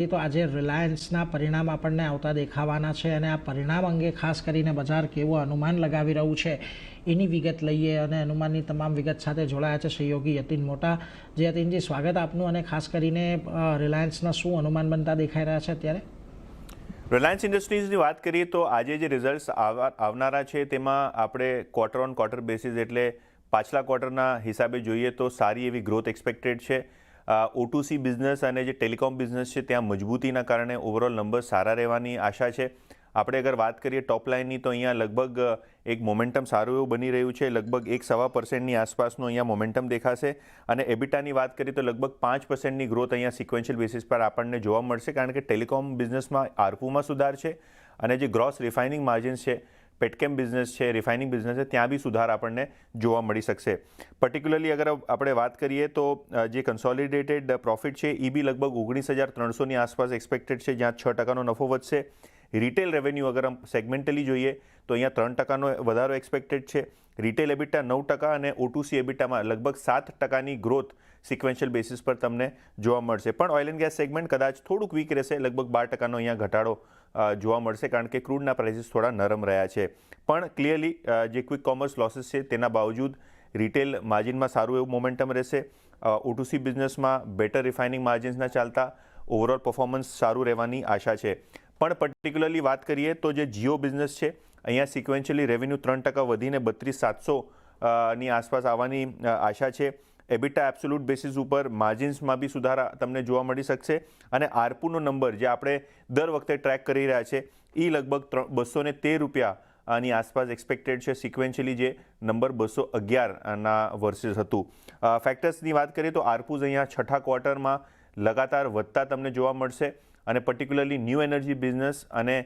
તો આજે રિલાયન્સના પરિણામ આપણને આવતા દેખાવાના છે અને આ પરિણામ અંગે ખાસ કરીને બજાર કેવું અનુમાન લગાવી રહ્યું છે એની વિગત લઈએ અને અનુમાનની તમામ વિગત સાથે જોડાયા છે સહયોગી યતીન મોટા. જે યતીનજી, સ્વાગત આપનું. અને ખાસ કરીને રિલાયન્સના શું અનુમાન બનતા દેખાઈ રહ્યા છે અત્યારે? રિલાયન્સ ઇન્ડસ્ટ્રીઝની વાત કરીએ તો આજે જે રિઝલ્ટ્સ આવનારા છે તેમાં આપણે ક્વાર્ટર ઓન ક્વાર્ટર બેસિસ એટલે પાછલા ક્વાર્ટરના હિસાબે જોઈએ તો સારી એવી ગ્રોથ એક્સપેક્ટેડ છે. O2C બિઝનેસ અને જે ટેલિકોમ બિઝનેસ છે ત્યાં મજબૂતીના કારણે ઓવરઓલ નંબર સારા રહેવાની આશા છે. આપણે અગર વાત કરીએ ટોપ લાઇનની તો અહીંયા લગભગ એક મોમેન્ટમ સારું એવું બની રહ્યું છે. લગભગ 1-1.25% આસપાસનું અહીંયા મોમેન્ટમ દેખાશે. અને એબિટાની વાત કરીએ તો લગભગ 5%ની ગ્રોથ અહીંયા સિક્વન્શિયલ બેસિસ પર આપણને જોવા મળશે, કારણ કે ટેલિકોમ બિઝનેસમાં આરપુમાં સુધાર છે અને જે ગ્રોસ રિફાઇનિંગ માર્જિન્સ છે, પેટકેમ બિઝનેસ છે, રિફાઇનિંગ બિઝનેસ છે, ત્યાં બી સુધાર આપણને જોવા મળી શકશે. પર્ટિક્યુલરલી અગર આપણે વાત કરીએ તો જે કન્સોલિડેટેડ પ્રોફિટ છે એ બી લગભગ 19,300ની આસપાસ એક્સપેક્ટેડ છે, જ્યાં 6% નફો વધશે. રિટેલ રેવન્યુ અગર સેગમેન્ટલી જોઈએ તો અહીંયા 3% વધારો એક્સપેક્ટેડ છે. રિટેલ એબિટા 9% અને O2C એબિટામાં લગભગ 7%ની ગ્રોથ સિક્વન્શિયલ બેસિસ પર તમને જોવા મળશે. પણ ઓઇલ એન્ડ ગેસ સેગમેન્ટ કદાચ થોડુંક વીક રહેશે, લગભગ 12%નો અહીંયા ઘટાડો જોવા મળશે, કારણ કે ક્રૂડના પ્રાઇસીસ થોડા નરમ રહ્યા છે. પણ ક્લિયરલી જે ક્વિક કોમર્સ લોસીસ છે તેના બાવજૂદ રિટેલ માર્જિનમાં સારું એવું મોમેન્ટમ રહેશે. O2C બિઝનેસમાં બેટર રિફાઇનિંગ માર્જિન્સના ચાલતા ઓવરઓલ પરફોર્મન્સ સારું રહેવાની આશા છે. પણ પર્ટિક્યુલરલી વાત કરીએ તો જે જીઓ બિઝનેસ છે અહીંયા સિક્વન્શિયલી રેવન્યુ 3% વધીને 32,700ની આસપાસ આવવાની આશા છે. એબિટા એબ્સોલ્યુટ બેસિસ ઉપર માર્જિન્સમાં બી સુધારા તમને જોવા મળી શકશે. અને આરપુનો નંબર જે આપણે દર વખતે ટ્રેક કરી રહ્યા છે એ લગભગ 213 રૂપિયાની આસપાસ એક્સપેક્ટેડ છે. સિક્વન્શિયલી જે નંબર 211ના વર્સિસ હતું. ફેક્ટર્સની વાત કરીએ તો આરપુઝ અહીંયા છઠ્ઠા ક્વાર્ટરમાં લગાતાર વધતા તમને જોવા મળશે. અને પર્ટિક્યુલરલી ન્યૂ એનર્જી બિઝનેસ અને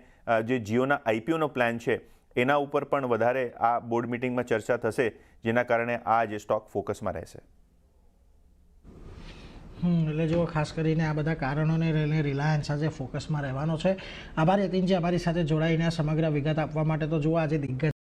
જે જીઓના આઈપીઓનો પ્લાન છે એના ઉપર પણ વધારે આ બોર્ડ મિટિંગમાં ચર્ચા થશે, જેના કારણે આ જે સ્ટોક ફોકસમાં રહેશે. એટલે જો ખાસ કરીને આ બધા કારણોને લઈને રિલાયન્સ આજે ફોકસમાં રહેવાનો છે. આભાર યતીનજી, અમારી સાથે જોડાઈને સમગ્ર વિગત આપવા માટે. તો જુઓ, આજે દિગ્ગજ